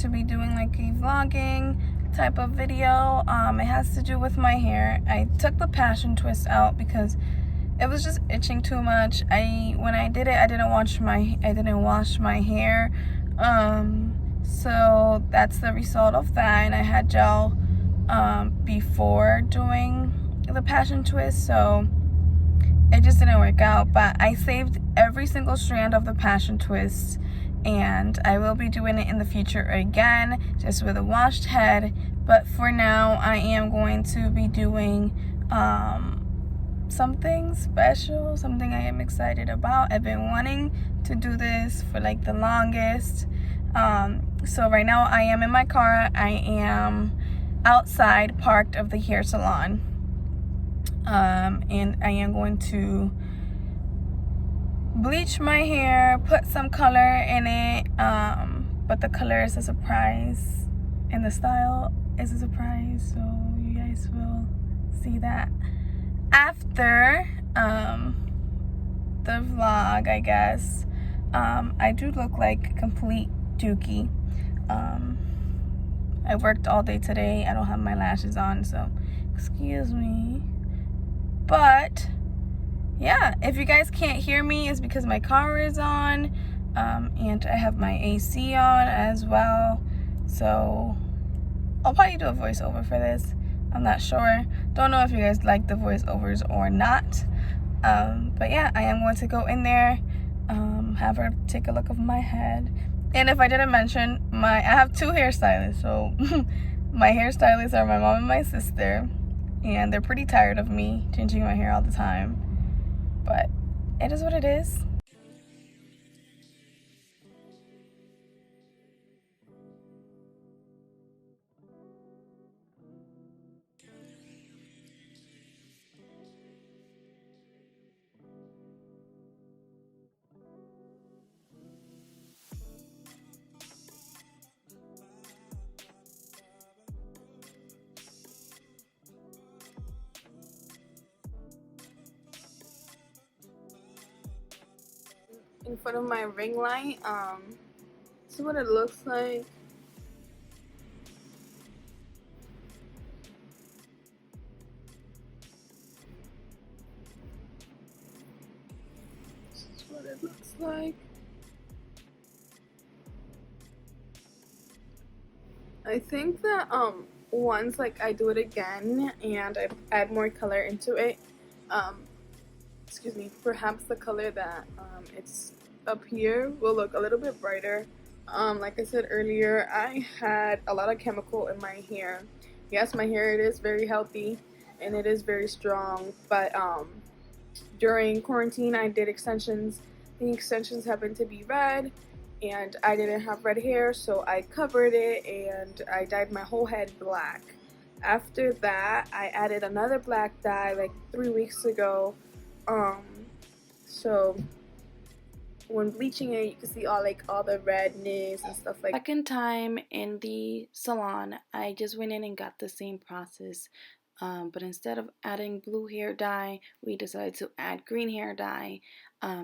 to be doing like a vlogging type of video. It has to do with my hair. I took the passion twist out because it was just itching too much. When I did it, I didn't wash my hair. So that's the result of that. And I had gel before doing the passion twist, so it just didn't work out. But I saved every single strand of the passion twist, and I will be doing it in the future again, just with a washed head. But for now, I am going to be doing something special, something I am excited about. I've been wanting to do this for like the longest. So right now I am in my car. I am outside parked of the hair salon. And I am going to bleach my hair, put some color in it, but the color is a surprise and the style is a surprise, so you guys will see that after the vlog, I guess. I do look like complete dookie. I worked all day today. I don't have my lashes on, so excuse me. But yeah, if you guys can't hear me, it's because my car is on, and I have my AC on as well. So I'll probably do a voiceover for this. I'm not sure. Don't know if you guys like the voiceovers or not. But yeah, I am going to go in there, have her take a look of my head. And if I didn't mention, I have two hairstylists. So my hairstylists are my mom and my sister. And they're pretty tired of me changing my hair all the time. But it is what it is. In front of my ring light, see what it looks like. This is what it looks like. I think that once like I do it again and I add more color into it, excuse me, perhaps the color that it's up here will look a little bit brighter. Like I said earlier, I had a lot of chemical in my hair. Yes, my hair, it is very healthy and it is very strong, but during quarantine I did extensions. The extensions happened to be red and I didn't have red hair, so I covered it and I dyed my whole head black. After that, I added another black dye like 3 weeks ago. So when bleaching it, you can see all the redness and stuff like that. Second time in the salon, I just went in and got the same process. But instead of adding blue hair dye, we decided to add green hair dye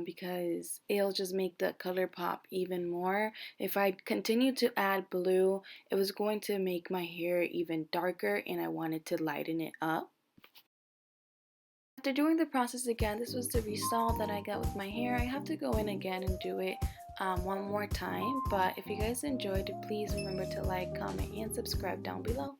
because it'll just make the color pop even more. If I continued to add blue, it was going to make my hair even darker, and I wanted to lighten it up. After doing the process again, this was the result that I got with my hair. I have to go in again and do it one more time. But if you guys enjoyed, please remember to like, comment, and subscribe down below.